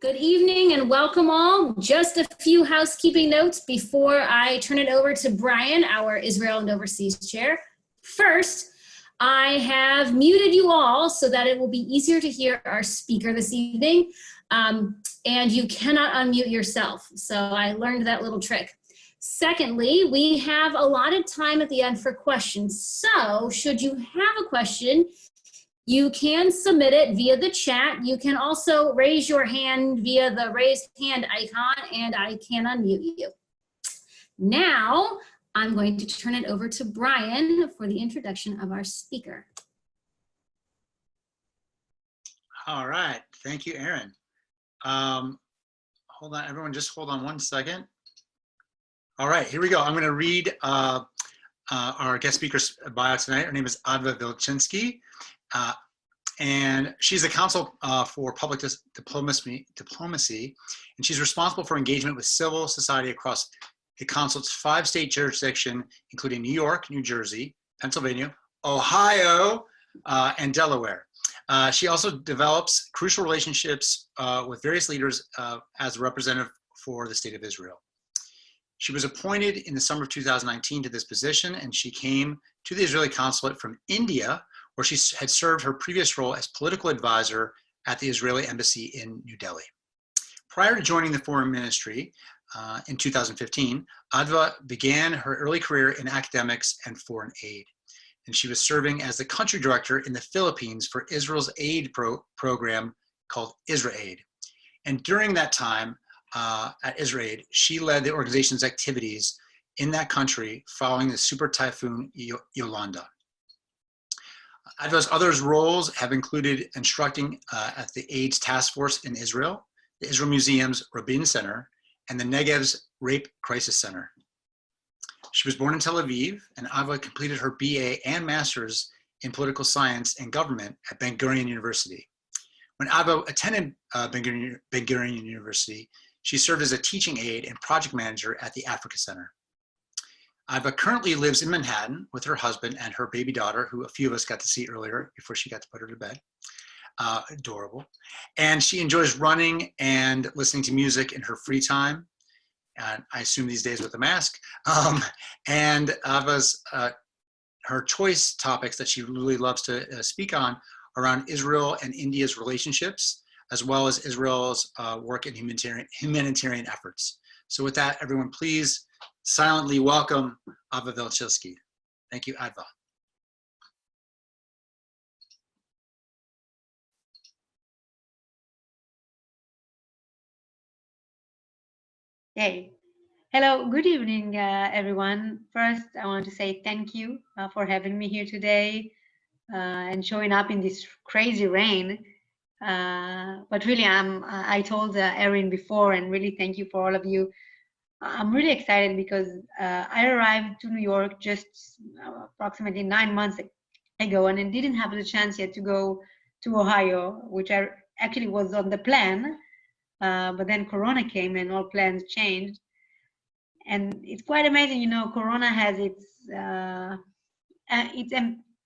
Good evening and welcome all. Just a few housekeeping notes before I turn it over to Brian, our Israel and Overseas Chair. First, I have muted you all so that it will be easier to hear our speaker this evening, and you cannot unmute yourself. So I learned that little trick. Secondly, we have allotted time at the end for questions. So should you have a question, you can submit it via the chat. You can also raise your hand via the raise hand icon and I can unmute you. Now, I'm going to turn it over to Brian for the introduction of our speaker. All right, thank you, Erin. Hold on, everyone, just hold on one second. All right, here we go. I'm gonna read our guest speaker's bio tonight. Her name is Adva Vilchinski. And she's the counsel for public diplomacy, and she's responsible for engagement with civil society across the consulate's 5-state jurisdiction, including New York, New Jersey, Pennsylvania, Ohio, and Delaware. She also develops crucial relationships with various leaders as a representative for the State of Israel. She was appointed in the summer of 2019 to this position, and she came to the Israeli consulate from India, where she had served her previous role as political advisor at the Israeli embassy in New Delhi. Prior to joining the foreign ministry in 2015, Adva began her early career in academics and foreign aid. And she was serving as the country director in the Philippines for Israel's aid program called IsraAid. And during that time at IsraAid, she led the organization's activities in that country following the super typhoon Yolanda. Adva's other roles have included instructing at the AIDS Task Force in Israel, the Israel Museum's Rabin Center, and the Negev's Rape Crisis Center. She was born in Tel Aviv, and Adva completed her BA and Master's in Political Science and Government at Ben Gurion University. When Adva attended Ben Gurion University, she served as a teaching aide and project manager at the Africa Center. Adva currently lives in Manhattan with her husband and her baby daughter, who a few of us got to see earlier before she got to put her to bed. Adorable. And she enjoys running and listening to music in her free time. And I assume these days with a mask. And Adva's, her choice topics that she really loves to speak on around Israel and India's relationships, as well as Israel's work in humanitarian efforts. So with that, everyone, please silently welcome Adva Vilchinski. Thank you, Adva. Hey, hello, good evening, everyone. First, I want to say thank you for having me here today and showing up in this crazy rain. But really, I told Erin before, and really thank you for all of you. I'm really excited because I arrived to New York just approximately 9 months ago, and I didn't have the chance yet to go to Ohio, which I actually was on the plan, but then Corona came and all plans changed. And it's quite amazing, you know, Corona has it's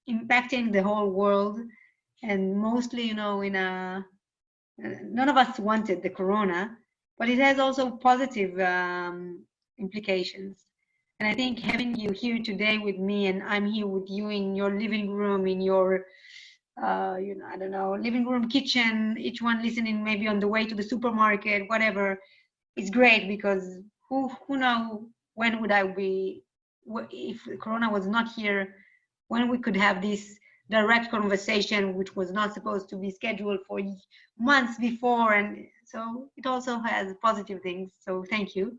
impacting the whole world, and mostly, you know, none of us wanted the Corona, but it has also positive implications. And I think having you here today with me, and I'm here with you in your living room, in your, you know, I don't know, living room, kitchen, each one listening maybe on the way to the supermarket, whatever, is great, because who know when would I be, if Corona was not here, when we could have this direct conversation, which was not supposed to be scheduled for months before. And so it also has positive things. So thank you.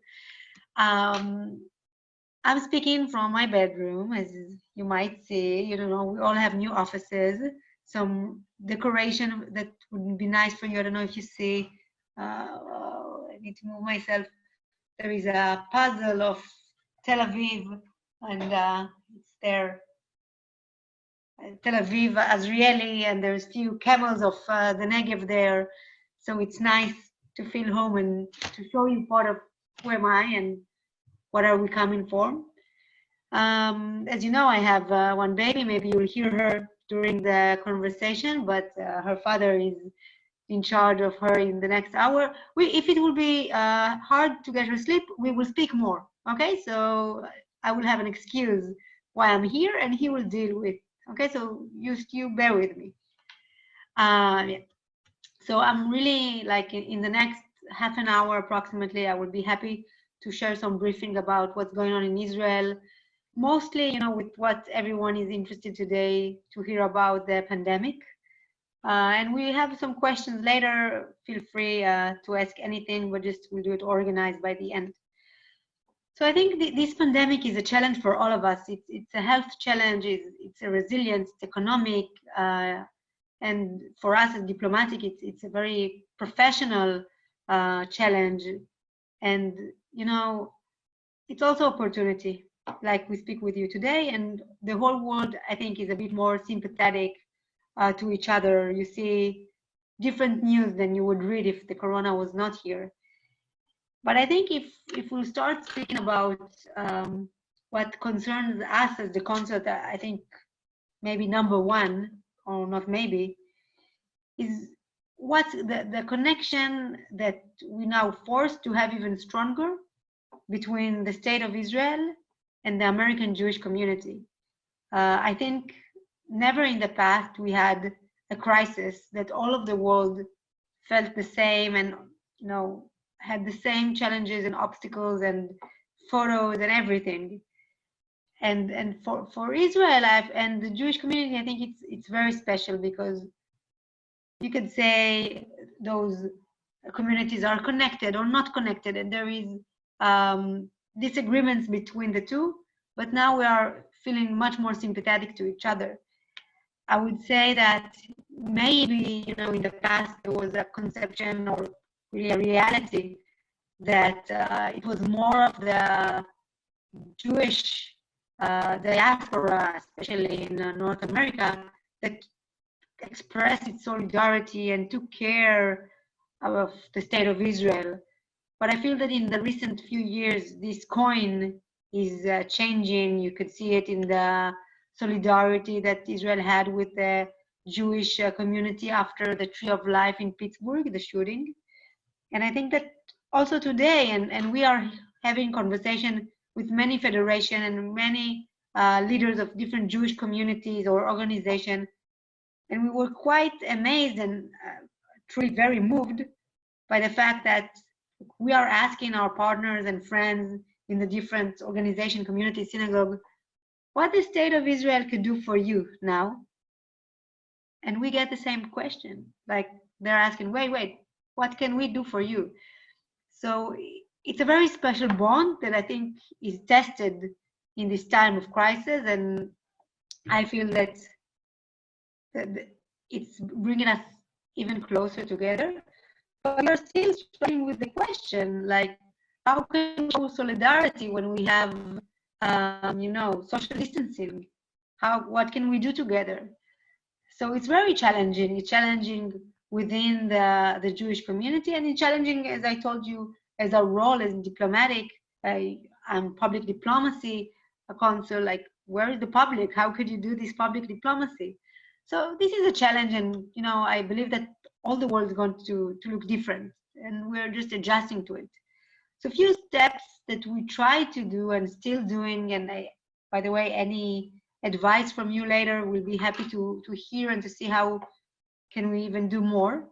I'm speaking from my bedroom, as you might see. You know, we all have new offices, some decoration that would be nice for you. I don't know if you see, I need to move myself. There is a puzzle of Tel Aviv, and it's there. Tel Aviv, Azrieli, and there's few camels of the Negev there. So it's nice to feel home and to show you part of who am I and what are we coming for. As you know, I have one baby. Maybe you'll hear her during the conversation, but her father is in charge of her in the next hour. If it will be hard to get her sleep, we will speak more. Okay, so I will have an excuse why I'm here, and he will deal with. Okay, so you bear with me. Yeah. So I'm really like in the next half an hour approximately, I will be happy to share some briefing about what's going on in Israel. Mostly, you know, with what everyone is interested today to hear about the pandemic. And we have some questions later. Feel free to ask anything, but just we'll do it organized by the end. So I think this pandemic is a challenge for all of us. It's a health challenge, it's a resilience, it's economic, and for us as diplomatic, it's a very professional challenge. And, you know, it's also opportunity, like we speak with you today, and the whole world, I think, is a bit more sympathetic to each other. You see different news than you would read if the corona was not here. But I think if we start speaking about what concerns us as the concert, I think maybe number one, or not maybe, is what's the connection that we now forced to have even stronger between the state of Israel and the American Jewish community. I think never in the past we had a crisis that all of the world felt the same and, you know, had the same challenges and obstacles and photos and everything. And for Israel and the Jewish community, I think it's very special, because you could say those communities are connected or not connected, and there is disagreements between the two, but now we are feeling much more sympathetic to each other. I would say that maybe, you know, in the past there was a conception or really a reality that it was more of the Jewish diaspora, especially in North America, that expressed its solidarity and took care of the state of Israel. But I feel that in the recent few years, this coin is changing. You could see it in the solidarity that Israel had with the Jewish community after the Tree of Life in Pittsburgh, the shooting. And I think that also today, and we are having conversation with many federations and many leaders of different Jewish communities or organizations, and we were quite amazed and truly very moved by the fact that we are asking our partners and friends in the different organization, community, synagogue, what the state of Israel could do for you now. And we get the same question, like they're asking, wait, what can we do for you? So it's a very special bond that I think is tested in this time of crisis, and I feel that it's bringing us even closer together. But we are still struggling with the question, like, how can we show solidarity when we have, you know, social distancing? What can we do together? So it's very challenging. It's challenging within the Jewish community, and it's challenging, as I told you, as our role as diplomatic, public diplomacy, a consul, like, where is the public? How could you do this public diplomacy? So this is a challenge, and, you know, I believe that all the world is going to look different, and we're just adjusting to it. So a few steps that we try to do and still doing, and by the way, any advice from you later, we'll be happy to hear and to see how can we even do more.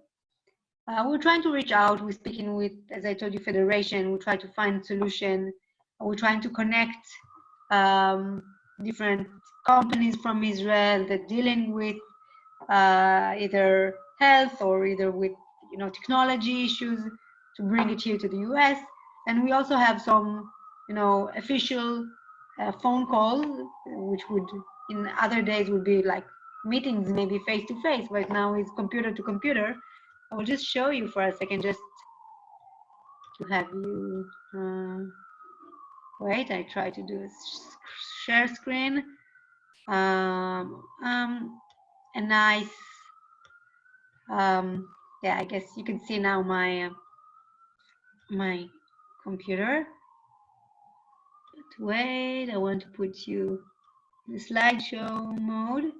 We're trying to reach out. We're speaking with, as I told you, federation. We try to find solution. We're trying to connect different companies from Israel that dealing with either health or either with, you know, technology issues, to bring it here to the US. And we also have some, you know, official phone calls, which would in other days would be like meetings, maybe face to face, but now it's computer to computer. I will just show you for a second, just to have you wait. I try to do a share screen. A nice yeah, I guess you can see now my my computer. But wait, I want to put you in the slideshow mode.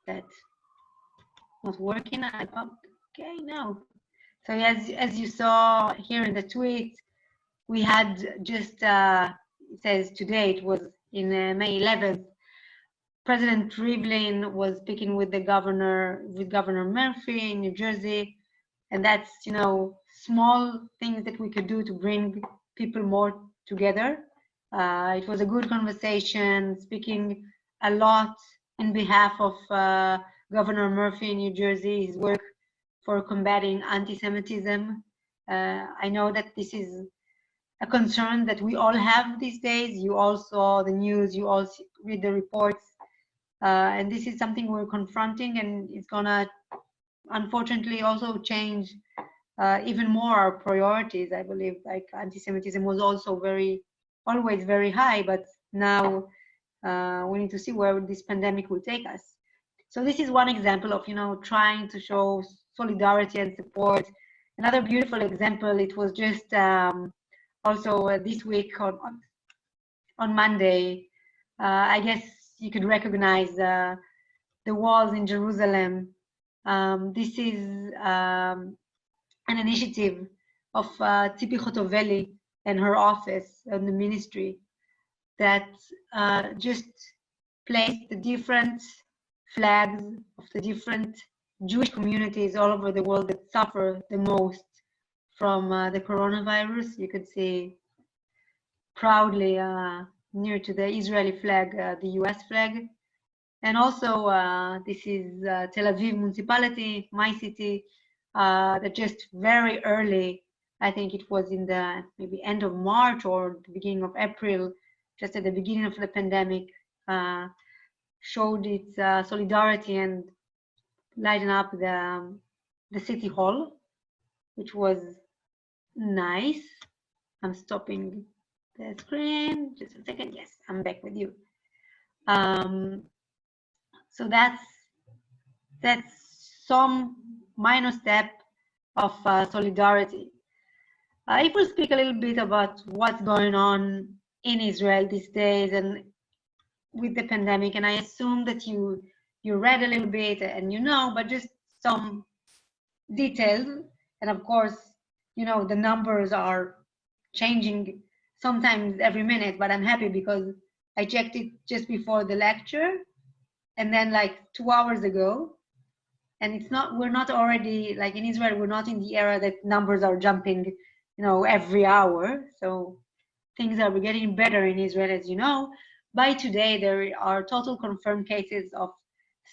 That's not working. Okay, no. So as you saw here in the tweet, we had just, it says today, it was in May 11th, President Rivlin was speaking with Governor Murphy in New Jersey, and that's, small things that we could do to bring people more together. It was a good conversation, speaking a lot in behalf of Governor Murphy in New Jersey, his work for combating anti-Semitism. I know that this is a concern that we all have these days. You all saw the news, you all read the reports, and this is something we're confronting, and it's gonna unfortunately also change even more our priorities. I believe like anti-Semitism was also always very high, but now we need to see where this pandemic will take us. So this is one example of, trying to show solidarity and support. Another beautiful example, it was just also this week on Monday, I guess you could recognize the walls in Jerusalem. This is an initiative of Tzipi Chotoveli and her office and the ministry that just placed the different flags of the different Jewish communities all over the world that suffer the most from the coronavirus. You could see proudly near to the Israeli flag, the US flag. And also, this is Tel Aviv municipality, my city, that just very early, I think it was in the maybe end of March or the beginning of April, just at the beginning of the pandemic, showed its solidarity and lighten up the city hall, which was nice. I'm stopping the screen, just a second. Yes, I'm back with you. So that's some minor step of solidarity. If we speak a little bit about what's going on in Israel these days and with the pandemic, and I assume that you read a little bit and but just some details. And of course, the numbers are changing sometimes every minute, but I'm happy because I checked it just before the lecture and then like 2 hours ago. And we're not already, like in Israel, we're not in the era that numbers are jumping, every hour. So things are getting better in Israel, as you know. By today, there are total confirmed cases of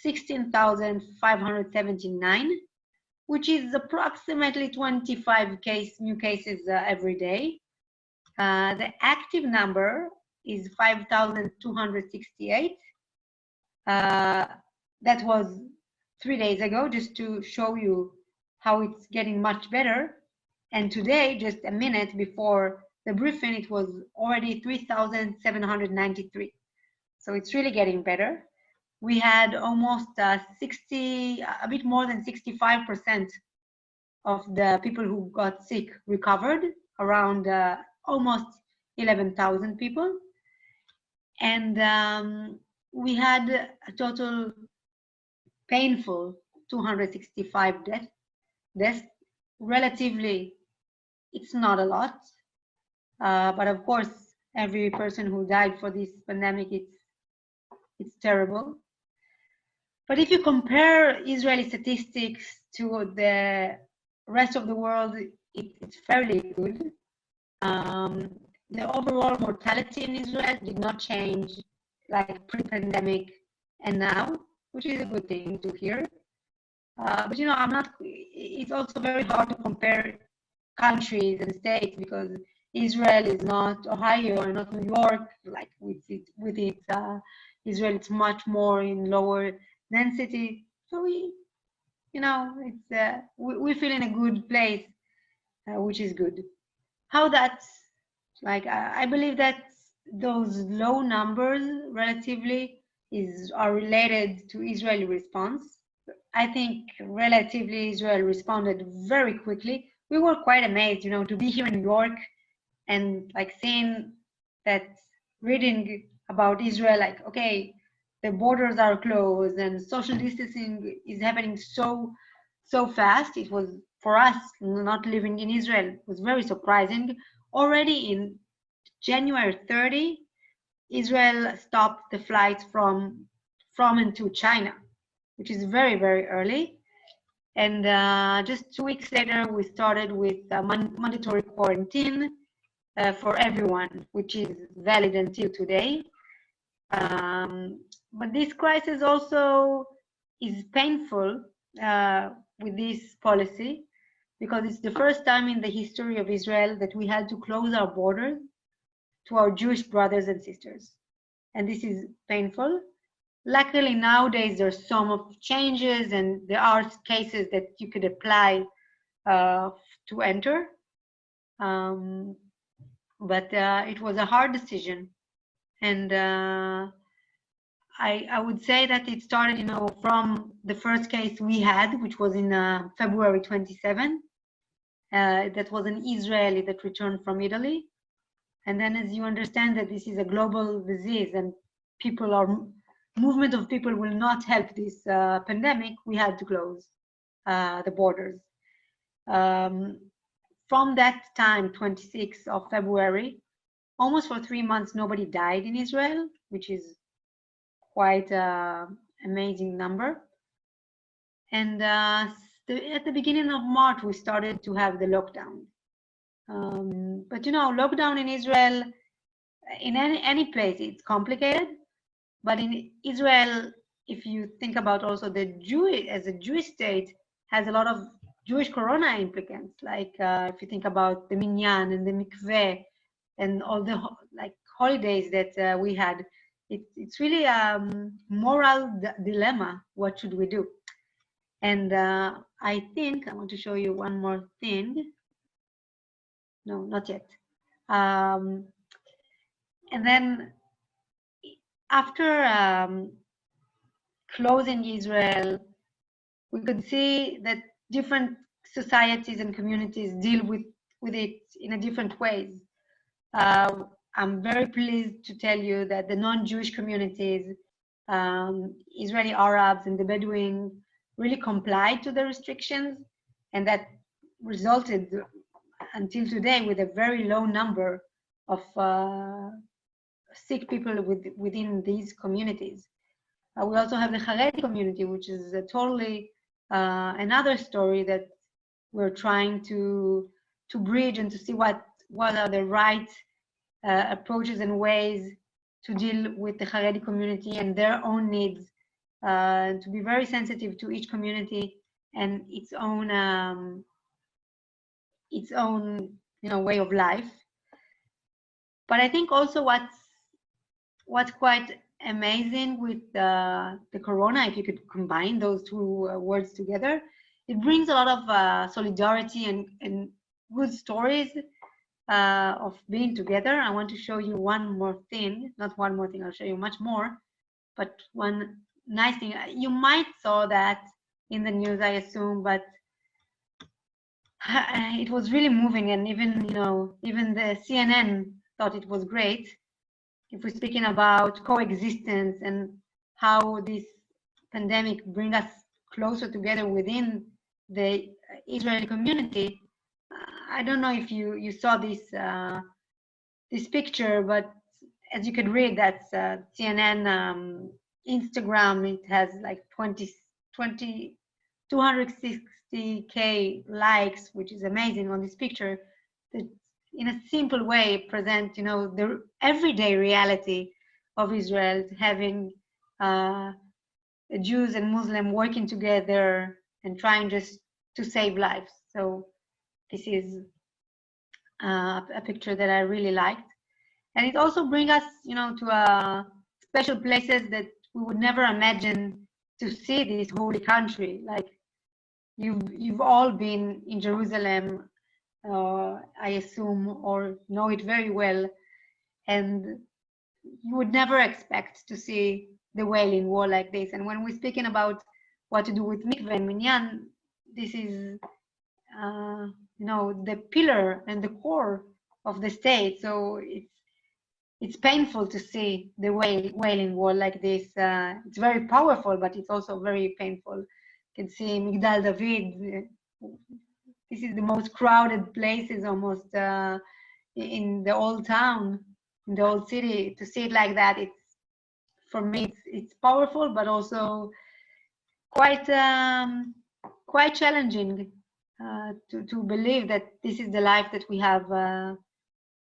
16,579, which is approximately 25 new cases every day. The active number is 5,268. That was 3 days ago, just to show you how it's getting much better. And today, just a minute before the briefing, it was already 3,793. So it's really getting better. We had almost a bit more than 65% of the people who got sick recovered, around almost 11,000 people. And we had a total painful 265 deaths. Relatively, it's not a lot. But of course, every person who died for this pandemic, it's terrible. But if you compare Israeli statistics to the rest of the world, it's fairly good. The overall mortality in Israel did not change like pre-pandemic and now, which is a good thing to hear. But it's also very hard to compare countries and states because Israel is not Ohio or not New York, like with its Israel, it's much more in lower density. So we feel in a good place, which is good. How that's like, I believe that those low numbers relatively are related to Israeli response. I think relatively Israel responded very quickly. We were quite amazed, to be here in New York and like seeing that, reading about Israel, like, okay, the borders are closed and social distancing is happening so so fast. It was, for us not living in Israel, it was very surprising. Already in January 30, Israel stopped the flights from and to China, which is very, very early. And just 2 weeks later, we started with mandatory quarantine for everyone, which is valid until today. But this crisis also is painful with this policy, because it's the first time in the history of Israel that we had to close our borders to our Jewish brothers and sisters. And this is painful. Luckily, nowadays, there's so much changes, and there are cases that you could apply to enter. But it was a hard decision. And I would say that it started, from the first case we had, which was in February 27. That was an Israeli that returned from Italy. And then, as you understand that this is a global disease and movement of people will not help this pandemic, we had to close the borders. From that time, 26th of February, almost for 3 months, nobody died in Israel, which is quite an amazing number. And at the beginning of March, we started to have the lockdown. But lockdown in Israel, in any place, it's complicated. But in Israel, if you think about also the as a Jewish state, has a lot of Jewish corona implicants. Like if you think about the minyan and the mikveh and all the holidays that we had, it's really a moral dilemma. What should we do? And I think I want to show you one more thing. No, not yet. And then after closing Israel, we could see that different societies and communities deal with it in a different ways. I'm very pleased to tell you that the non-Jewish communities, Israeli Arabs and the Bedouin, really complied to the restrictions, and that resulted until today with a very low number of sick people within these communities. We also have the Haredi community, which is a totally another story that we're trying to bridge and to see what are the right approaches and ways to deal with the Haredi community and their own needs, to be very sensitive to each community and its own way of life. But I think also what's quite amazing with the corona, if you could combine those two words together, it brings a lot of solidarity and good stories of being together. I want to show you one more thing, not one more thing, I'll show you much more, but one nice thing. You might saw that in the news, I assume, but it was really moving, and even the CNN thought it was great. If we're speaking about coexistence and how this pandemic brings us closer together within the Israeli community, I don't know if you saw this this picture, but as you could read, that's CNN Instagram. It has like 260K likes, which is amazing on this picture. That in a simple way present, the everyday reality of Israel, having Jews and Muslims working together and trying just to save lives. So this is a picture that I really liked, and it also brings us, to special places that we would never imagine to see this holy country. Like you've all been in Jerusalem, I assume, or know it very well, and you would never expect to see the Wailing Wall like this. And when we're speaking about what to do with mikveh and minyan, this is the pillar and the core of the state. So it's painful to see the Wailing Wall like this. It's very powerful, but it's also very painful. can see Migdal David. This is the most crowded places almost in the old town, in the old city. To see it like that, it's, for me, it's powerful, but also quite quite challenging to believe that this is the life that we have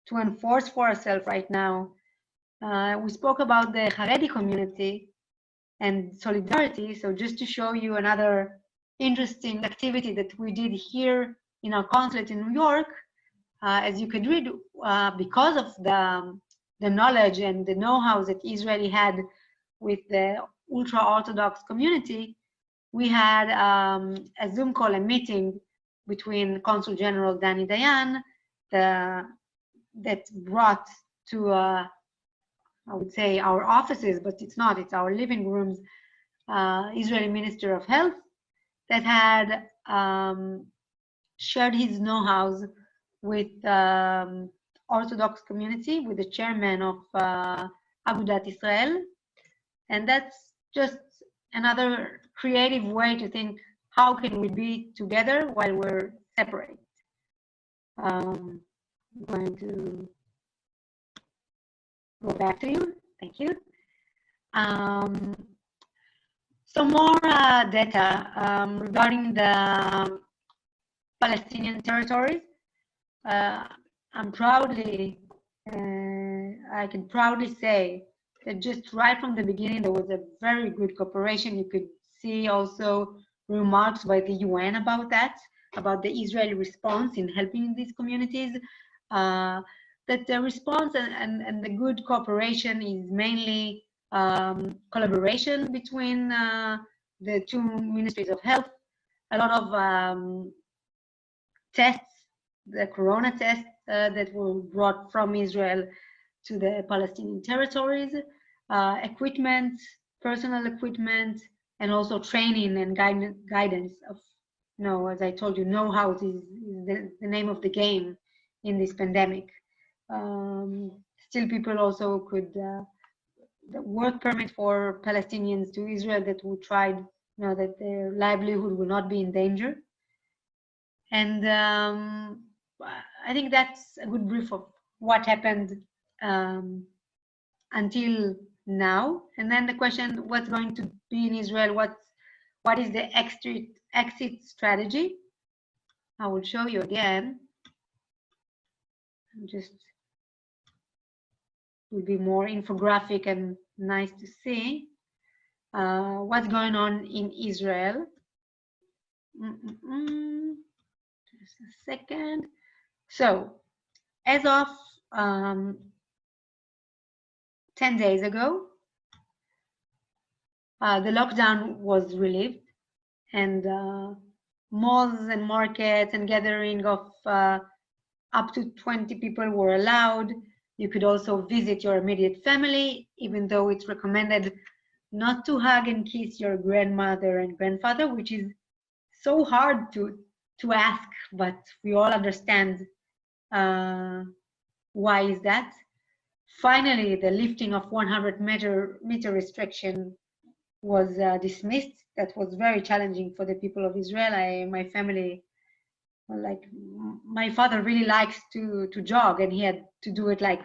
to enforce for ourselves right now. We spoke about the Haredi community and solidarity. So just to show you another interesting activity that we did here in our consulate in New York, as you could read, because of the knowledge and the know-how that Israeli had with the ultra-Orthodox community, we had a Zoom call, a meeting between Consul General Danny Dayan, that brought to, I would say, our offices, but it's not, it's our living rooms, Israeli Minister of Health, that had shared his know-how with Orthodox community, with the chairman of Agudat Israel. And that's just another creative way to think, how can we be together while we're separate? I'm going to go back to you. Thank you. Some more data regarding the Palestinian territories. I'm proudly, I can proudly say that just right from the beginning, there was a very good cooperation. You could see also remarks by the UN about that, about the Israeli response in helping these communities. That the response and the good cooperation is mainly collaboration between the two ministries of health. A lot of tests, the corona tests that were brought from Israel to the Palestinian territories, equipment, personal equipment, and also training and guidance of, you know, as I told you, know-how is the name of the game in this pandemic. Still, people also could, the work permit for Palestinians to Israel that we tried, you know, that their livelihood will not be in danger. And I think that's a good brief of what happened until now. And then the question, what's going to be in Israel? What is the exit strategy? I will show you again. Just will be more infographic and nice to see what's going on in Israel. Just a second. So, as of 10 days ago, the lockdown was relieved, and malls and markets and gathering of up to 20 people were allowed. You could also visit your immediate family, even though it's recommended not to hug and kiss your grandmother and grandfather, which is so hard to ask, but we all understand why is that. Finally, the lifting of 100-meter restriction was dismissed. That was very challenging for the people of Israel. My family, like my father really likes to jog, and he had to do it like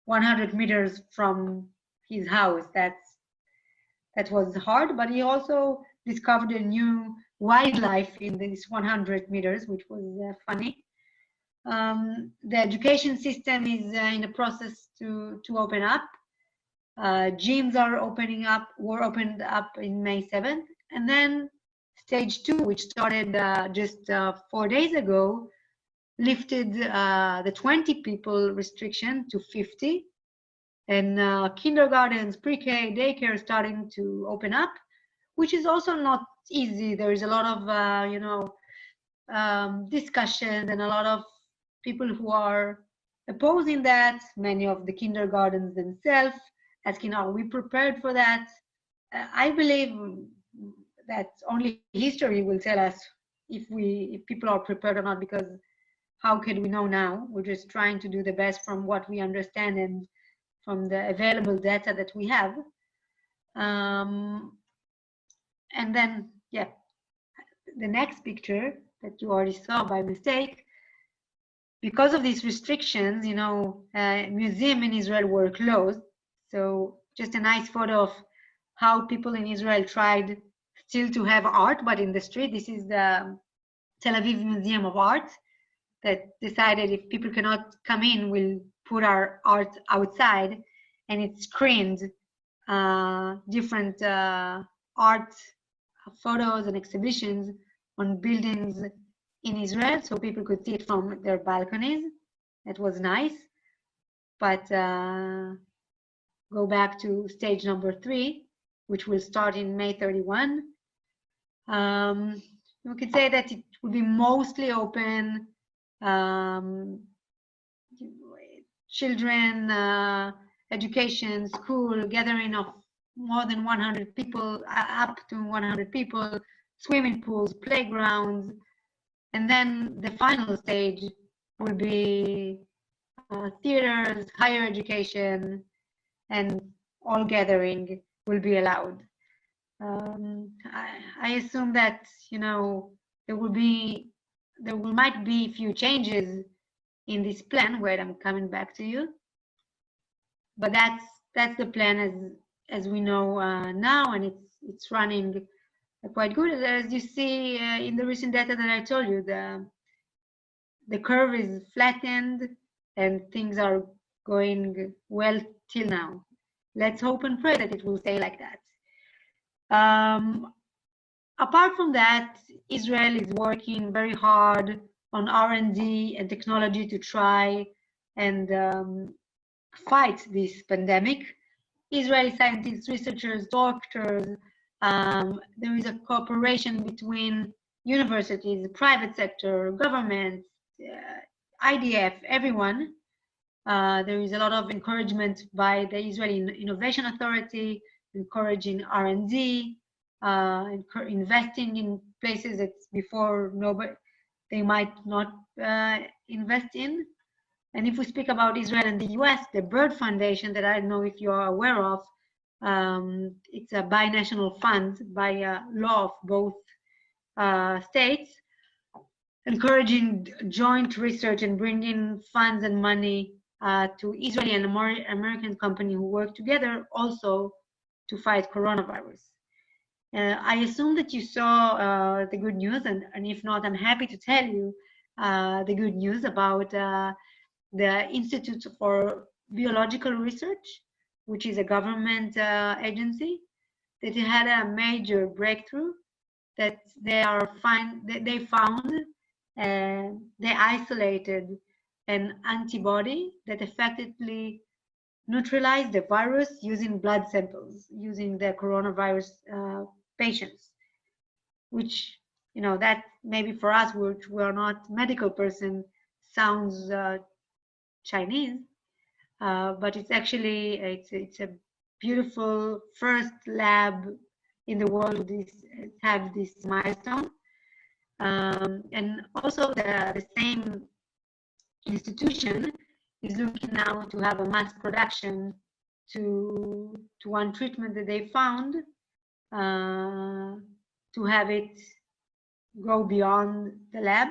100 meters from his house. That was hard, but he also discovered a new wildlife in this 100 meters, which was funny. The education system is in the process to open up. Gyms were opened up in May 7th, and then stage 2, which started just 4 days ago, lifted the 20 people restriction to 50, and kindergartens, pre-K, daycare starting to open up, which is also not easy. There is a lot of discussion and a lot of people who are opposing that. Many of the kindergartens themselves asking, are we prepared for that? I believe that only history will tell us if people are prepared or not, because how can we know now? We're just trying to do the best from what we understand and from the available data that we have. And then, yeah, the next picture that you already saw by mistake, because of these restrictions, you know, museums in Israel were closed. So just a nice photo of how people in Israel tried still to have art, but in the street. This is the Tel Aviv Museum of Art that decided if people cannot come in, we'll put our art outside, and it screened different art photos and exhibitions on buildings in Israel, so people could see it from their balconies. It was nice. But go back to stage number 3, which will start in May 31. We could say that it will be mostly open. Children, education, school, gathering of more than 100 people, up to 100 people, swimming pools, playgrounds. And then the final stage will be theaters, higher education, and all gathering will be allowed. I assume that, you know, there might be a few changes in this plan. Wait, I'm coming back to you. But that's the plan as we know now, and it's running quite good. As you see in the recent data that I told you, the curve is flattened and things are going well till now. Let's hope and pray that it will stay like that. Apart from that, Israel is working very hard on R&D and technology to try and fight this pandemic. Israeli scientists, researchers, doctors, there is a cooperation between universities, private sector, government, IDF, everyone. There is a lot of encouragement by the Israeli Innovation Authority, encouraging R&D, investing in places that before they might not invest in. And if we speak about Israel and the US, the Bird Foundation, that I don't know if you are aware of, it's a binational fund by law of both states, encouraging joint research and bringing funds and money to Israeli and American companies who work together also to fight coronavirus. I assume that you saw the good news, and if not, I'm happy to tell you the good news about the Institute for Biological Research, which is a government agency, that had a major breakthrough that they found. They isolated an antibody that effectively neutralized the virus using blood samples, using the coronavirus patients, which, you know, that maybe for us, which we are not medical person, sounds Chinese, but it's actually it's a beautiful first lab in the world to have this milestone. And also the same institution is looking now to have a mass production to one treatment that they found, to have it go beyond the lab.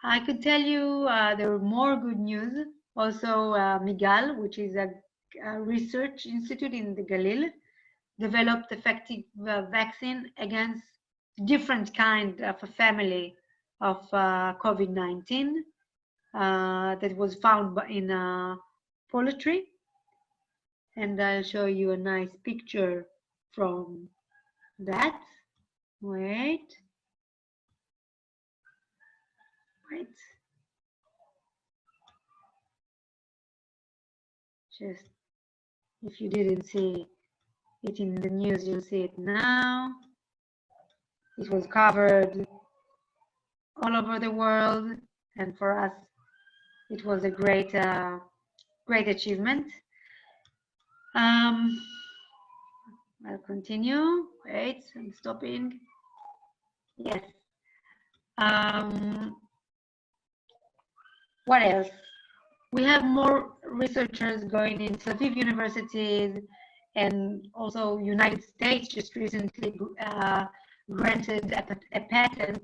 I could tell you there are more good news. Also, Migal, which is a research institute in the Galil, developed effective vaccine against different kind of a family of COVID-19 that was found in poultry. And I'll show you a nice picture from that. Wait. Just, if you didn't see it in the news, you'll see it now. It was covered all over the world, and for us, it was a great, great achievement. I'll continue. Wait, I'm stopping. Yes. What else? We have more researchers going in Tel Aviv universities and also United States just recently granted a patent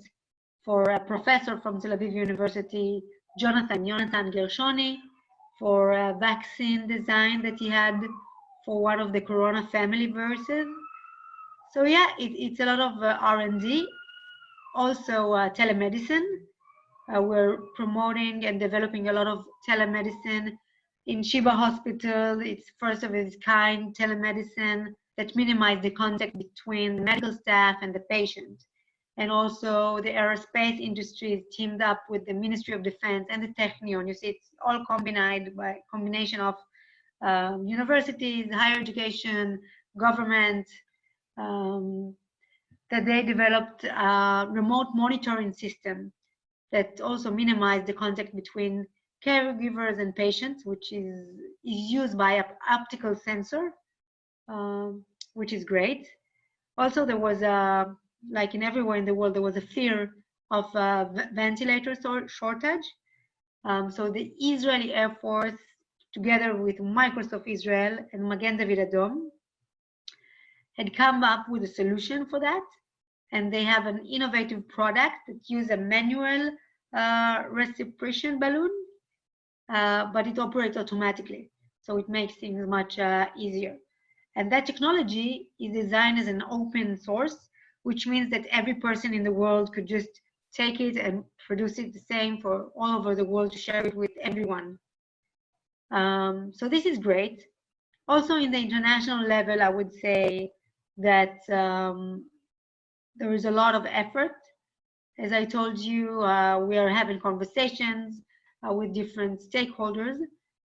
for a professor from Tel Aviv University, Jonathan Gershoni, for a vaccine design that he had for one of the corona family viruses. So yeah, it's a lot of R&D. Also telemedicine. We're promoting and developing a lot of telemedicine in Sheba Hospital. It's first of its kind telemedicine that minimizes the contact between the medical staff and the patient. And also the aerospace industry is teamed up with the Ministry of Defense and the Technion. You see, it's all combined by combination of universities, higher education, government, that they developed a remote monitoring system that also minimized the contact between caregivers and patients, which is used by an optical sensor, which is great. Also, there was like in everywhere in the world, there was a fear of ventilator shortage. So the Israeli Air Force, together with Microsoft Israel and Magen David Adom, had come up with a solution for that. And they have an innovative product that uses a manual respiration balloon, but it operates automatically. So it makes things much easier. And that technology is designed as an open source, which means that every person in the world could just take it and produce it the same for all over the world to share it with everyone. So this is great. Also in the international level, I would say that there is a lot of effort. As I told you, we are having conversations with different stakeholders.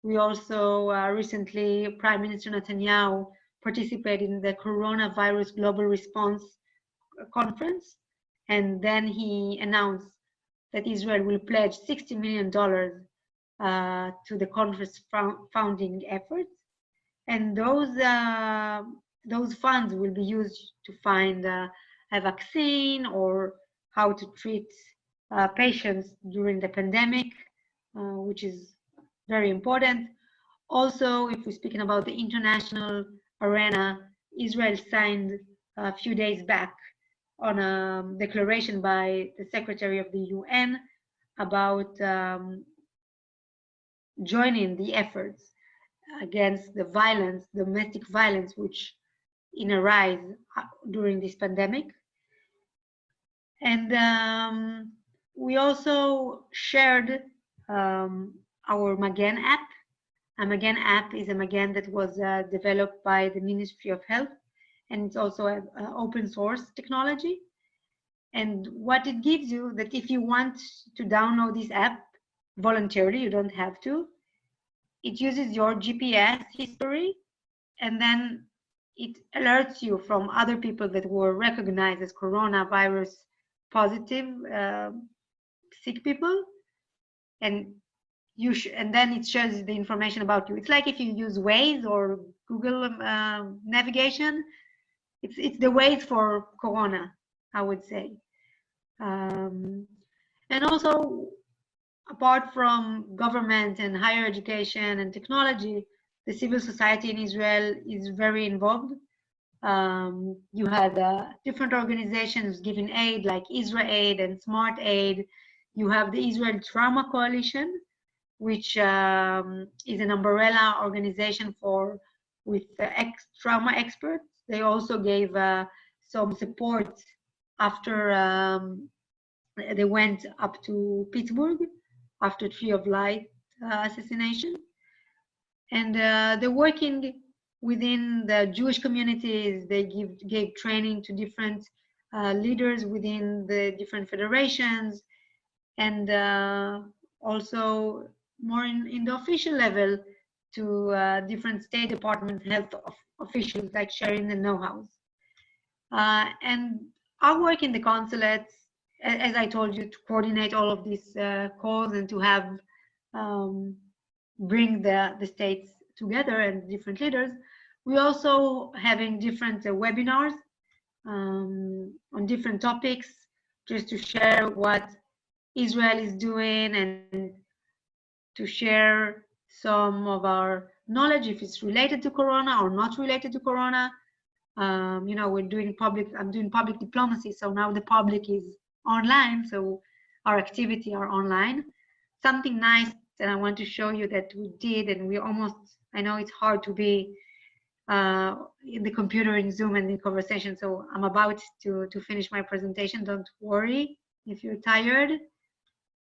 We also recently, Prime Minister Netanyahu participated in the Coronavirus Global Response Conference, and then he announced that Israel will pledge $60 million to the conference founding efforts, and those funds will be used to find a vaccine or how to treat patients during the pandemic, which is very important. Also, if we're speaking about the international arena, Israel signed a few days back on a declaration by the Secretary of the UN about joining the efforts against the violence, domestic violence, which in a rise during this pandemic. And we also shared our Magen app. A Magen app is a Magen that was developed by the Ministry of Health, and it's also an open source technology. And what it gives you, that if you want to download this app voluntarily, you don't have to. It uses your GPS history, and then it alerts you from other people that were recognized as coronavirus positive sick people, and then it shows the information about you. It's like if you use Waze or Google navigation. It's the Waze for corona, I would say. And also, apart from government and higher education and technology, the civil society in Israel is very involved. You had different organizations giving aid, like Israel Aid and Smart Aid. You have the Israel Trauma Coalition, which is an umbrella organization with trauma experts. They also gave some support after they went up to Pittsburgh after Tree of Light assassination. And they're working within the Jewish communities. They gave training to different leaders within the different federations, and also more in the official level to different State Department health officials, like sharing the know-hows. And our work in the consulates, as I told you, to coordinate all of these calls and to have bring the states together and different leaders. We also having different webinars on different topics, just to share what Israel is doing and to share some of our knowledge, if it's related to Corona or not related to Corona. You know, I'm doing public diplomacy, so now the public is online, so our activity are online. Something nice that I want to show you that we did, and we almost, I know it's hard to be in the computer in Zoom and in conversation, so I'm about to finish my presentation. Don't worry if you're tired,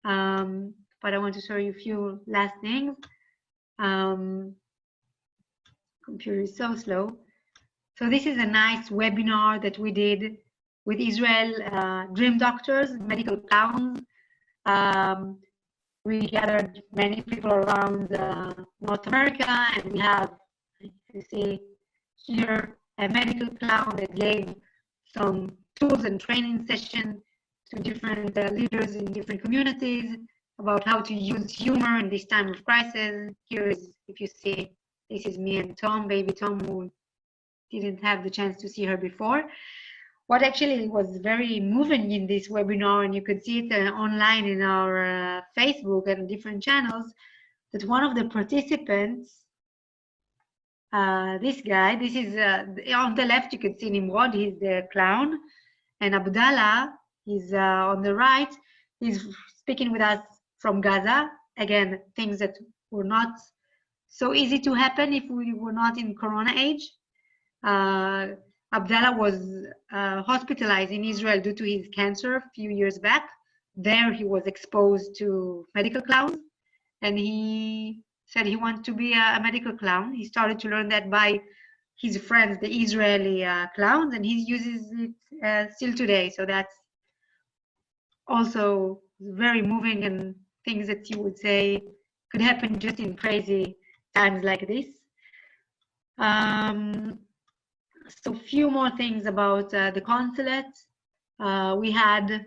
but I want to show you a few last things. Computer is so slow. So this is a nice webinar that we did with Israel Dream Doctors, medical clowns. We gathered many people around North America, and we have, you see here, a medical clown that gave some tools and training session to different leaders in different communities about how to use humor in this time of crisis. Here is, if you see, this is me and Tom, baby Tom, who didn't have the chance to see her before. What actually was very moving in this webinar, and you could see it online in our Facebook and different channels, that one of the participants, this guy, this is on the left, you can see Nimrod, he's the clown, and Abdallah is on the right. He's speaking with us from Gaza. Again, things that were not so easy to happen if we were not in Corona age. Abdallah was hospitalized in Israel due to his cancer a few years back. There he was exposed to medical clowns, and he said he wanted to be a medical clown. He started to learn that by his friends, the Israeli clowns, and he uses it still today. So that's also very moving, and things that you would say could happen just in crazy times like this. So few more things about the consulate. We had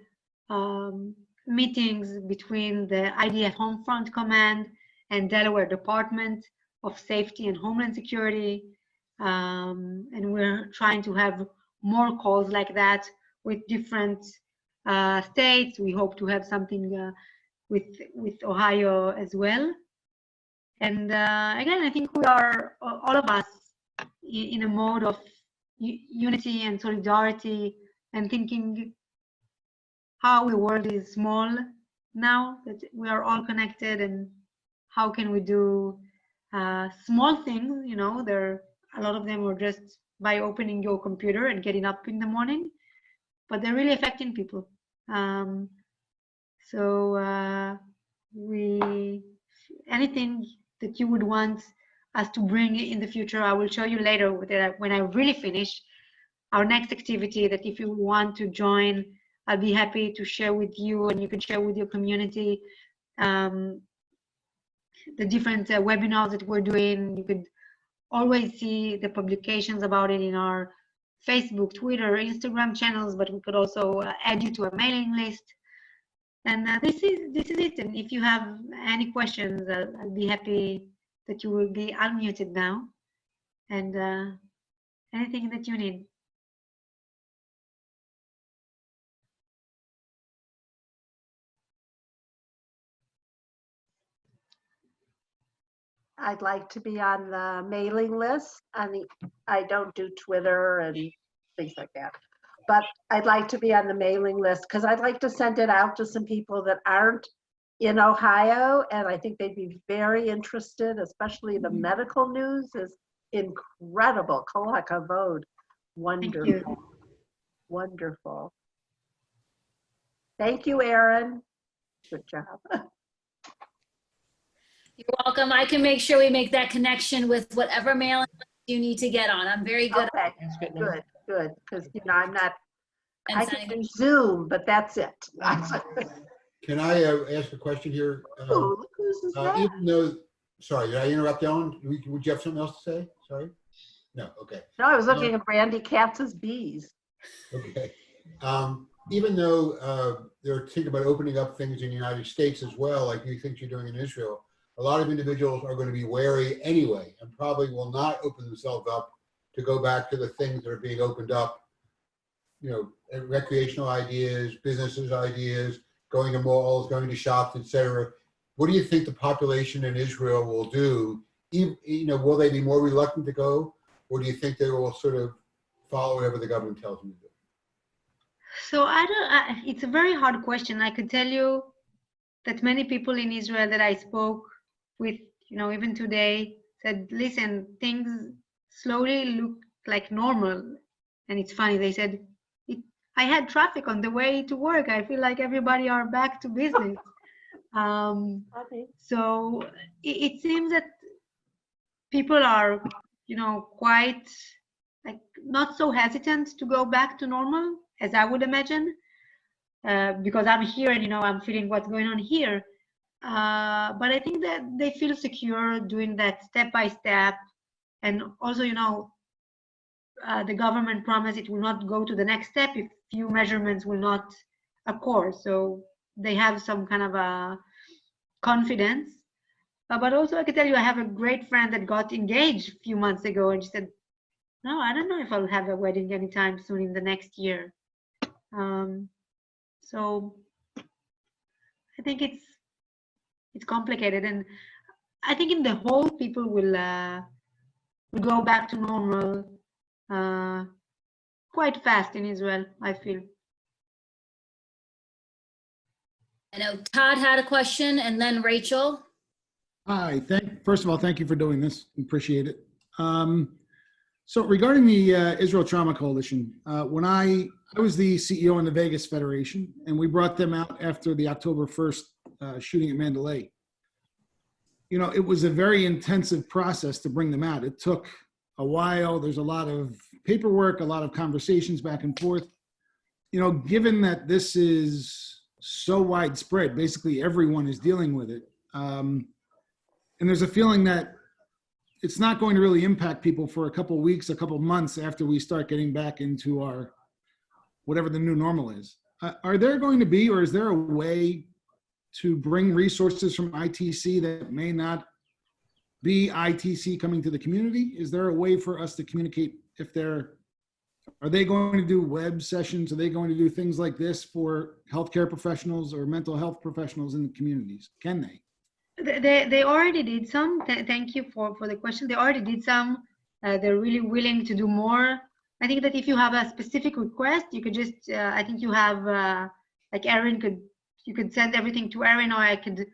meetings between the IDF Homefront Command and Delaware Department of Safety and Homeland Security. And we're trying to have more calls like that with different states. We hope to have something with Ohio as well. And again, I think we are, all of us, in a mode of unity and solidarity, and thinking how the world is small now, that we are all connected, and how can we do small things, you know, a lot of them are just by opening your computer and getting up in the morning, but they're really affecting people. Anything that you would want us to bring in the future, I will show you later when I really finish our next activity, that if you want to join, I'll be happy to share with you, and you can share with your community the different webinars that we're doing. You could always see the publications about it in our Facebook, Twitter, Instagram channels, but we could also add you to a mailing list. And this is it. And if you have any questions, I'll be happy that you will be unmuted now, and anything that you need. I'd like to be on the mailing list. I don't do Twitter and things like that, but I'd like to be on the mailing list because I'd like to send it out to some people that aren't in Ohio, and I think they'd be very interested, especially the medical news is incredible. Kol hakavod. Wonderful. Wonderful. Thank you, Erin. Good job. You're welcome. I can make sure we make that connection with whatever mailing you need to get on. I'm very good. Okay, good. Because, you know, I'm not, And I can do Zoom, but that's it. Can I ask a question here? Ooh, look who's that? Even though, sorry, did I interrupt, Ellen? Would you have something else to say? Sorry? No, okay. No, I was looking at Brandy Katz's bees. Okay. Even though they're thinking about opening up things in the United States as well, like you think you're doing in Israel, a lot of individuals are going to be wary anyway and probably will not open themselves up to go back to the things that are being opened up, you know, recreational ideas, businesses ideas, going to malls, going to shops, etc. What do you think the population in Israel will do? You know, will they be more reluctant to go, or do you think they will sort of follow whatever the government tells them to do? So it's a very hard question. I could tell you that many people in Israel that I spoke with, even today, said, listen, things slowly look like normal. And it's funny, they said, I had traffic on the way to work. I feel like everybody are back to business. So it seems that people are, quite like not so hesitant to go back to normal as I would imagine, because I'm here and I'm feeling what's going on here. But I think that they feel secure doing that step by step, and also the government promised it will not go to the next step if few measurements will not occur. So they have some kind of a confidence. But also I can tell you, I have a great friend that got engaged a few months ago, and she said, no, I don't know if I'll have a wedding anytime soon in the next year. So I think it's complicated, and I think in the whole people will go back to normal quite fast in Israel, I feel. I know Todd had a question, and then Rachel. Hi, first of all, thank you for doing this. Appreciate it. So regarding the Israel Trauma Coalition, when I was the CEO in the Vegas Federation, and we brought them out after the October 1st shooting at Mandalay. It was a very intensive process to bring them out. It took a while. There's a lot of paperwork, a lot of conversations back and forth. Given that this is so widespread, basically everyone is dealing with it. And there's a feeling that it's not going to really impact people for a couple of weeks, a couple of months after we start getting back into our, whatever the new normal is. Are there going to be, or is there a way to bring resources from ITC that may not be ITC coming to the community? Is there a way for us to communicate are they going to do web sessions? Are they going to do things like this for healthcare professionals or mental health professionals in the communities? Can they? They already did some. Thank you for the question. They already did some. They're really willing to do more. I think that if you have a specific request, you could just, I think you have, like Erin you could send everything to Erin, or I could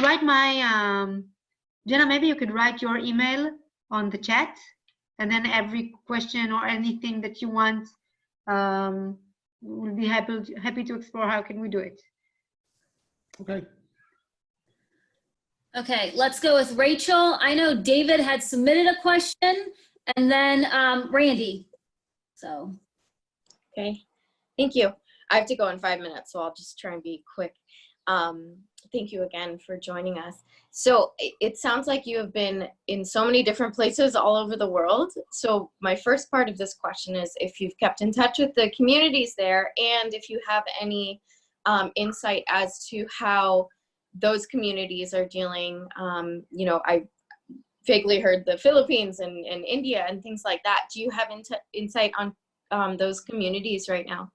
write my, Jenna, maybe you could write your email on the chat, and then every question or anything that you want, we'll be happy to explore how can we do it. Okay. Okay, let's go with Rachel. I know David had submitted a question, and then Randy. So. Okay, thank you. I have to go in 5 minutes, so I'll just try and be quick. Thank you again for joining us. So it sounds like you have been in so many different places all over the world. So my first part of this question is if you've kept in touch with the communities there, and if you have any insight as to how those communities are dealing. I vaguely heard the Philippines and India and things like that. Do you have insight on those communities right now?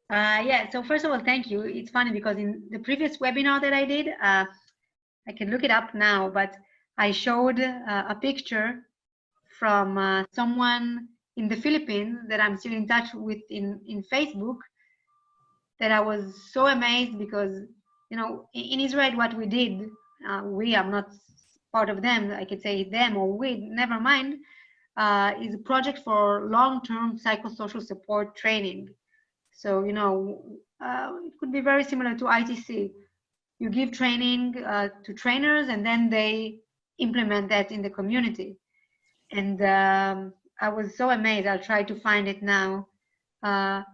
Yeah, so first of all, thank you. It's funny because in the previous webinar that I did, I can look it up now, but I showed a picture from someone in the Philippines that I'm still in touch with in Facebook, that I was so amazed because, in Israel, what we did, I'm not part of them, I could say them or we, never mind, is a project for long-term psychosocial support training. So, it could be very similar to ITC. You give training to trainers, and then they implement that in the community. And I was so amazed. I'll try to find it now. But,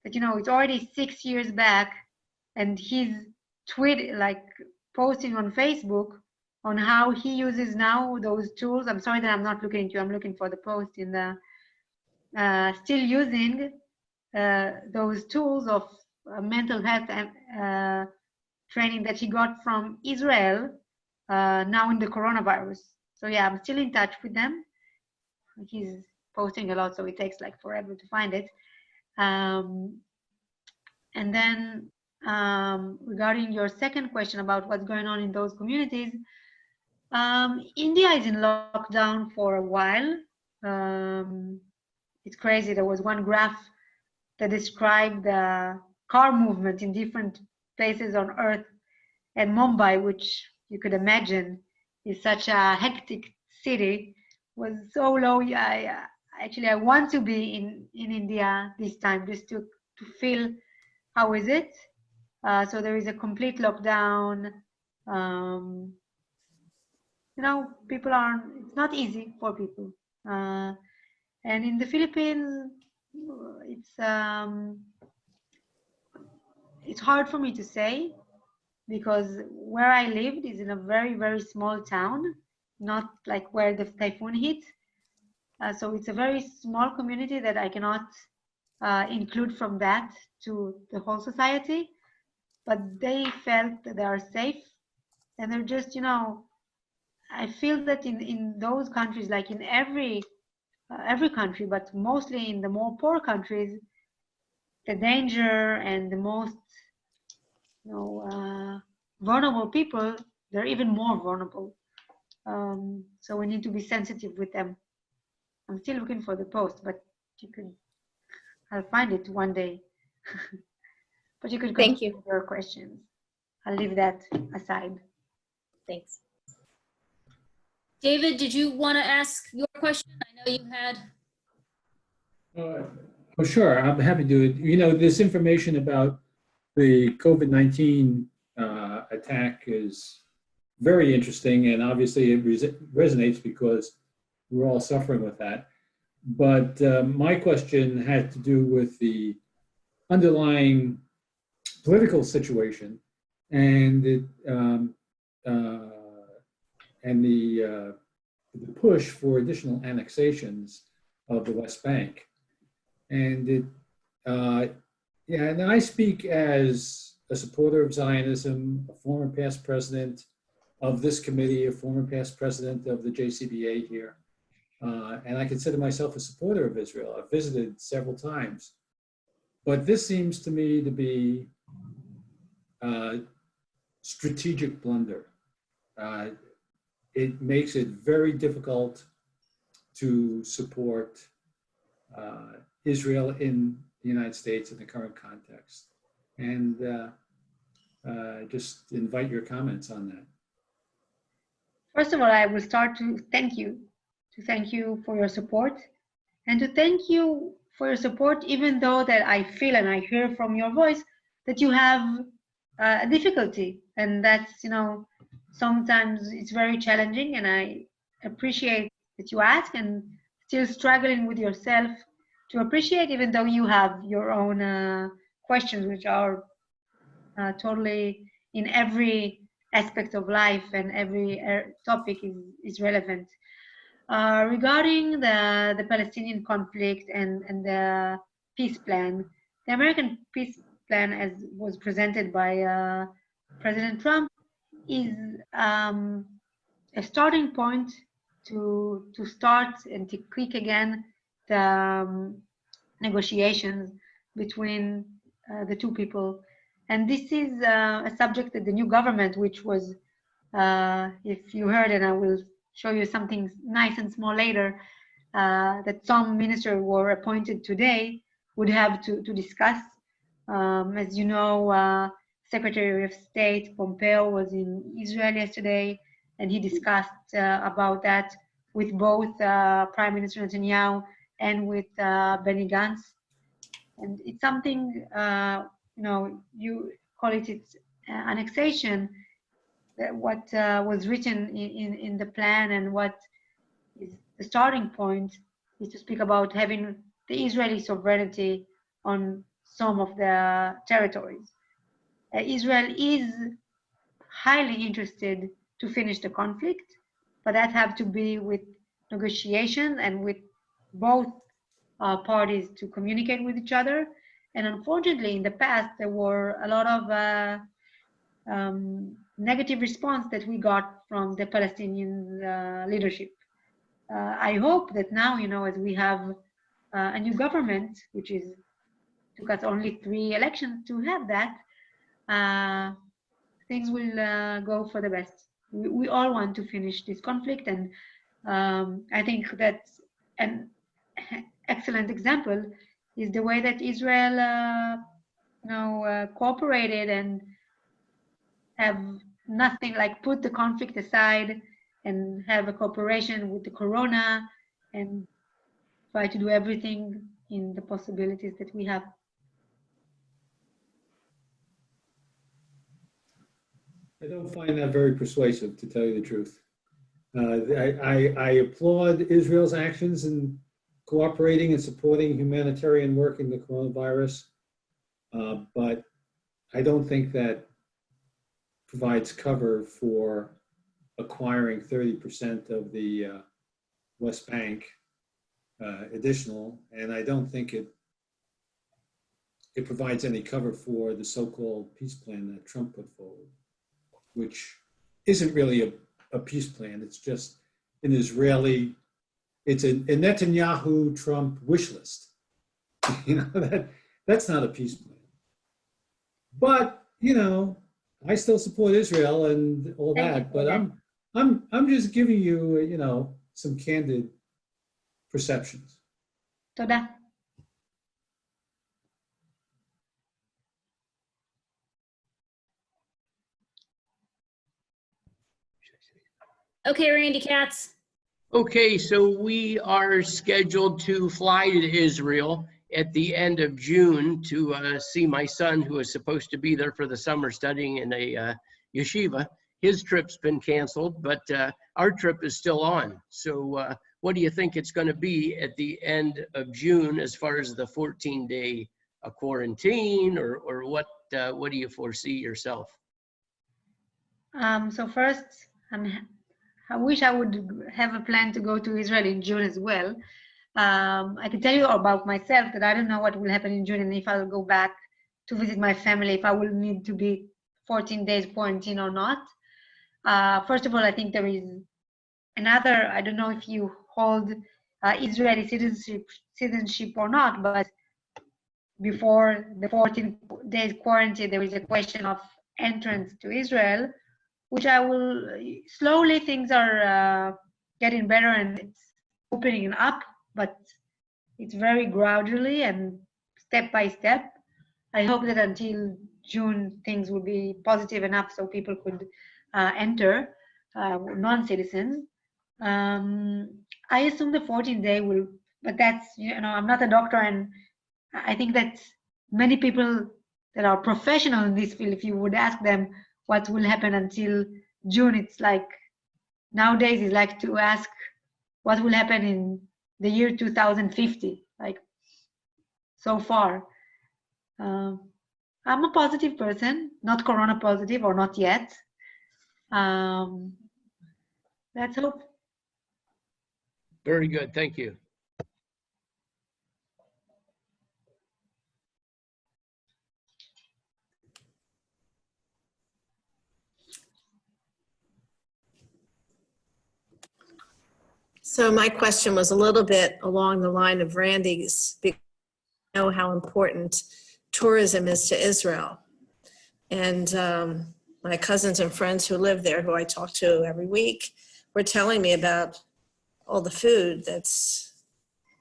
it's already 6 years back, and he's posting on Facebook on how he uses now those tools. I'm sorry that I'm not looking into, I'm looking for the post in the, still using those tools of mental health and training that he got from Israel now in the coronavirus. So yeah, I'm still in touch with them. He's posting a lot, so it takes like forever to find it. And then regarding your second question about what's going on in those communities, India is in lockdown for a while. it's crazy. There was one graph that described the car movement in different places on Earth, and Mumbai, which you could imagine is such a hectic city, was so low. I want to be in India this time just to feel how is it. So there is a complete lockdown. People it's not easy for people. And in the Philippines, it's hard for me to say, because where I lived is in a very, very small town, not like where the typhoon hit. So it's a very small community that I cannot include from that to the whole society. But they felt that they are safe, and they're just, I feel that in those countries, like in every country, but mostly in the more poor countries, the danger and the most vulnerable people, they're even more vulnerable. So we need to be sensitive with them. I'm still looking for the post, but I'll find it one day. But you could Thank you. continue with your questions. I'll leave that aside. Thanks. David, did you want to ask your question? I know you had. Oh, sure. I'm happy to do it. This information about the COVID-19 attack is very interesting, and obviously it resonates because we're all suffering with that. But my question had to do with the underlying political situation and the push for additional annexations of the West Bank. And and I speak as a supporter of Zionism, a former past president of this committee, a former past president of the JCBA here. And I consider myself a supporter of Israel. I've visited several times. But this seems to me to be a strategic blunder. It makes it very difficult to support Israel in the United States in the current context. And just invite your comments on that. First of all, I will start to thank you for your support, and to thank you for your support, even though that I feel and I hear from your voice that you have a difficulty, and that's, sometimes it's very challenging, and I appreciate that you ask and still struggling with yourself to appreciate, even though you have your own questions, which are totally in every aspect of life, and every topic is relevant. Regarding the Palestinian conflict and the peace plan, the American peace plan, as was presented by President Trump, is a starting point to start and to kick again the negotiations between the two people. And this is a subject that the new government, which was, if you heard, and I will show you something nice and small later, that some ministers were appointed today, would have to discuss. As you know, Secretary of State Pompeo was in Israel yesterday, and he discussed about that with both Prime Minister Netanyahu and with Benny Gantz. And it's something, you call it annexation, that what was written in the plan, and what is the starting point is to speak about having the Israeli sovereignty on some of the territories. Israel is highly interested to finish the conflict, but that have to be with negotiation and with both parties to communicate with each other. And unfortunately, in the past, there were a lot of negative response that we got from the Palestinian leadership. I hope that now, as we have a new government, which took us only 3 elections to have that, things will go for the best. We all want to finish this conflict, and I think that, and excellent example is the way that Israel, cooperated and have nothing, like put the conflict aside and have a cooperation with the corona and try to do everything in the possibilities that we have. I don't find that very persuasive, to tell you the truth. I applaud Israel's actions in cooperating and supporting humanitarian work in the coronavirus, but I don't think that provides cover for acquiring 30% of the West Bank additional, and I don't think it provides any cover for the so-called peace plan that Trump put forward, which isn't really a peace plan. It's just an Israeli, it's a Netanyahu Trump wish list. That's not a peace plan. But I still support Israel and all that. But I'm just giving you some candid perceptions. Toda. Okay, Randy Katz. Okay, so we are scheduled to fly to Israel at the end of June to see my son, who is supposed to be there for the summer studying in a yeshiva. His trip's been canceled, but our trip is still on. So what do you think it's going to be at the end of June as far as the 14-day quarantine, or what do you foresee yourself? So first, I wish I would have a plan to go to Israel in June as well. I can tell you about myself that I don't know what will happen in June and if I will go back to visit my family, if I will need to be 14 days quarantine or not. First of all, I think there is another, I don't know if you hold Israeli citizenship or not, but before the 14 days quarantine, there is a question of entrance to Israel, which I will, slowly things are getting better and it's opening up, but it's very gradually and step by step. I hope that until June, things will be positive enough so people could enter, non-citizens. I assume the 14-day will, but that's, I'm not a doctor, and I think that many people that are professional in this field, if you would ask them what will happen until June, it's like, nowadays it's like to ask what will happen in the year 2050, like so far. I'm a positive person, not corona positive, or not yet. Let's hope. Very good, thank you. So my question was a little bit along the line of Randy's, because I know how important tourism is to Israel. And my cousins and friends who live there, who I talk to every week, were telling me about all the food that's,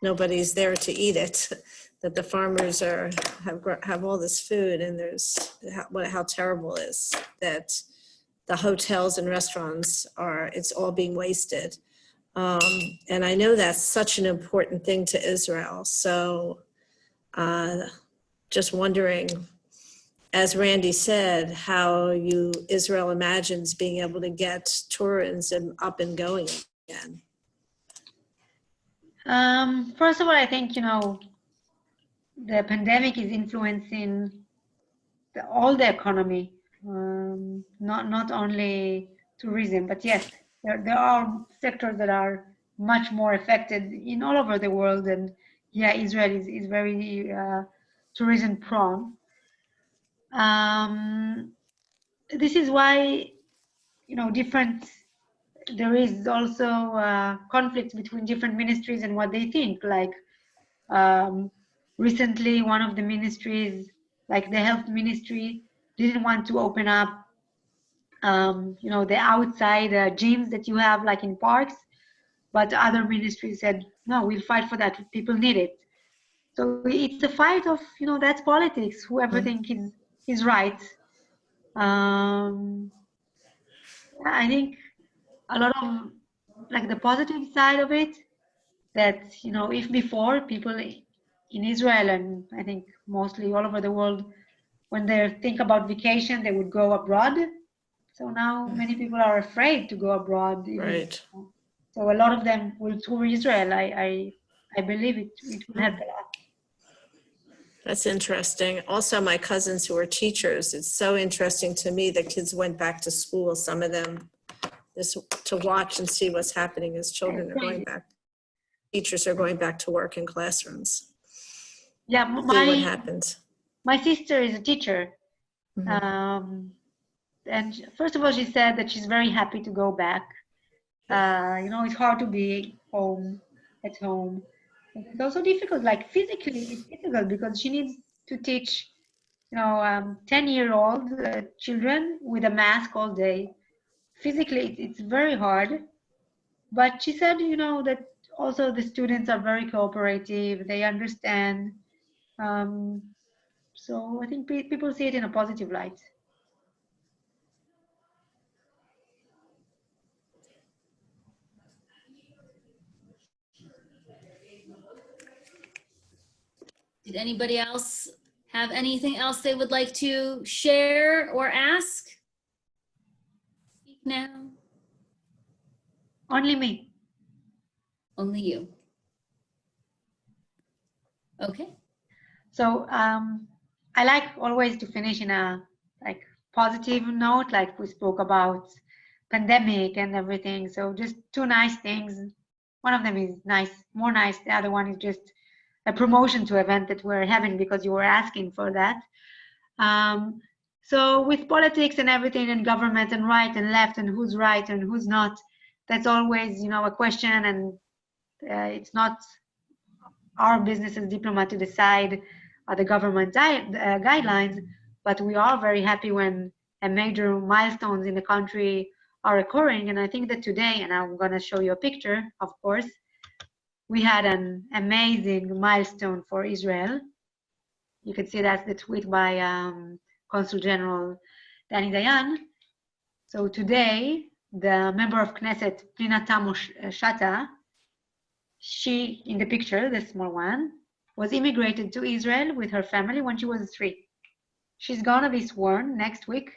nobody's there to eat it, that the farmers have all this food, and there's how terrible it is that the hotels and restaurants it's all being wasted. And I know that's such an important thing to Israel. So just wondering, as Randy said, how Israel imagines being able to get tourism up and going again. First of all, I think, the pandemic is influencing all the economy, not only tourism, but yes, there are sectors that are much more affected in all over the world, and yeah, Israel is very tourism prone. This is why, there is also conflicts between different ministries and what they think. Like recently, one of the ministries, like the health ministry, didn't want to open up the outside gyms that you have like in parks. but other ministries said, no, we'll fight for that. People need it. So it's a fight of, that's politics. Whoever thinks is right. I think a lot of like the positive side of it, that if before people in Israel, and I think mostly all over the world, when they think about vacation, they would go abroad. So now many people are afraid to go abroad. Right. So a lot of them will tour Israel. I believe it will help a lot. That's interesting. Also, my cousins who are teachers, it's so interesting to me that kids went back to school, some of them, just to watch and see what's happening as children are going back. Teachers are going back to work in classrooms. Yeah, See what happens. My sister is a teacher. And first of all, she said that she's very happy to go back. It's hard to be at home. It's also difficult, like physically, it's difficult because she needs to teach, 10-year-old children with a mask all day. Physically, it's very hard. But she said, that also the students are very cooperative. They understand. So I think people see it in a positive light. Did anybody else have anything else they would like to share or ask? Speak now. Only me. Only you. Okay. So I like always to finish in a positive note, like we spoke about pandemic and everything. So just two nice things. One of them is more nice. The other one is just a promotion to event that we're having because you were asking for that. So with politics and everything and government and right and left and who's right and who's not, that's always, a question, and it's not our business as diplomat to decide the government guidelines, but we are very happy when major milestones in the country are occurring. And I think that today, and I'm going to show you a picture, of course, we had an amazing milestone for Israel. You can see that's the tweet by Consul General Danny Dayan. So today, the member of Knesset, Pnina Tamo-Shata, she, in the picture, the small one, was immigrated to Israel with her family when she was 3. She's gonna be sworn next week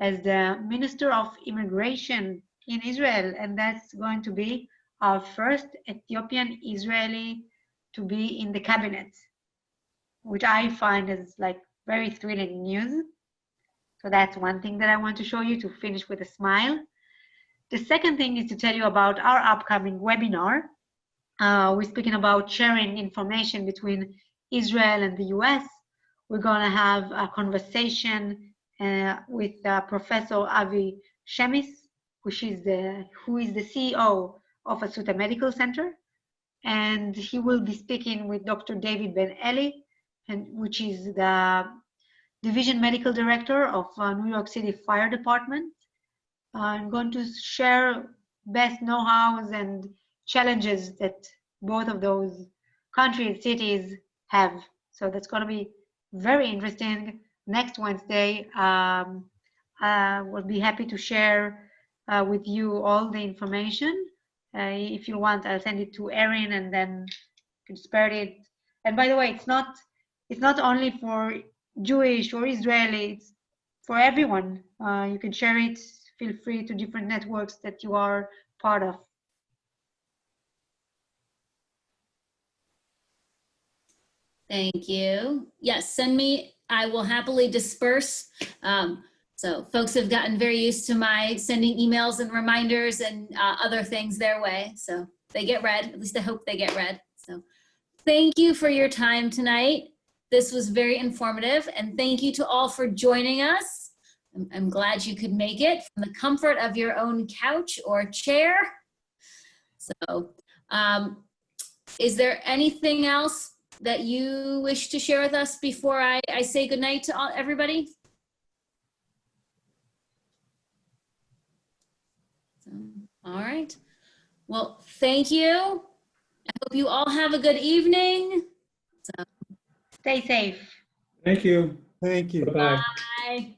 as the Minister of Immigration in Israel, and that's going to be our first Ethiopian Israeli to be in the cabinet, which I find is very thrilling news. So that's one thing that I want to show you to finish with a smile. The second thing is to tell you about our upcoming webinar. We're speaking about sharing information between Israel and the US. We're going to have a conversation with Professor Adva Vilchinski, who is the CEO of Asuta Medical Center. And he will be speaking with Dr. David Ben-Eli, which is the Division Medical Director of New York City Fire Department. I'm going to share best know-hows and challenges that both of those countries, cities have. So that's going to be very interesting. Next Wednesday, we'll be happy to share with you all the information. If you want, I'll send it to Erin, and then you can spread it. And by the way, it's not only for Jewish or Israeli, it's for everyone. You can share it. Feel free to different networks that you are part of. Thank you. Yes, send me. I will happily disperse. So folks have gotten very used to my sending emails and reminders and other things their way. So they get read. At least I hope they get read. So thank you for your time tonight. This was very informative. And thank you to all for joining us. I'm glad you could make it from the comfort of your own couch or chair. So is there anything else that you wish to share with us before I say goodnight to everybody? So, all right. Well, thank you. I hope you all have a good evening. Stay safe. Thank you. Thank you. Bye-bye. Bye.